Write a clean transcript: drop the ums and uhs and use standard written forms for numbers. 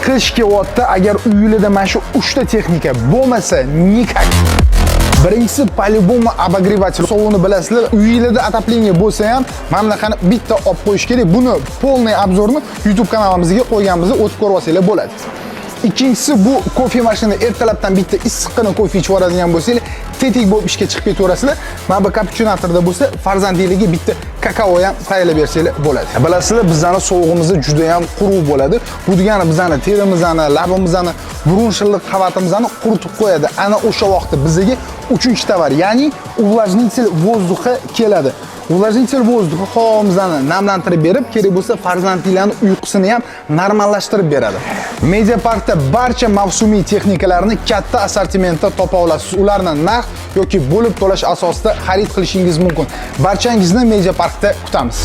qish kelyapti, agar uyingizda mana shu 3 ta texnika bo'lmasa, nikak. Birinchisi по-любому обогреватель. Sovuni bilasizlar, uyingizda отопление bo'lsa ham mana bunaqani bitta olib qo'yish kerak. Buni полный обзорni YouTube kanalimizga qo'yganmizda o'tib ko'rib olsanglar bo'ladi. Ikkinchisi bu kofe mashina, ertalabdan bitta issiqqina kofe ichib yuboradigan bo'lsanglar, tetik bo'lib ishga chiqib ketaverasizlar. Mana bu kappuchinatorda bo'lsa, farzandingizga bitta kakao ham tayyorlab bersanglar bo'ladi. Bilasizlar, bizning sovug'imiz juda ham quruq bo'ladi. Bu degani bizning terimizni, labimizni, burunshillik qavatimizni quritib qo'yadi. Ana o'sha vaqtda bizga uchinchi tovar, ya'ni увлажнитель воздуха keladi. Увлажнитель воздуха havamizni namlantirib berib, kerak bo'lsa farzandlarning uyqusini ham normallashtirib beradi. Mediaparkda barcha mavsumiy texnikalarni katta assortimentda topa olasiz. Ularni narx yoki bo'lib to'lash asosida xarid qilishingiz mumkin. Barchangizni Mediaparkda kutamiz.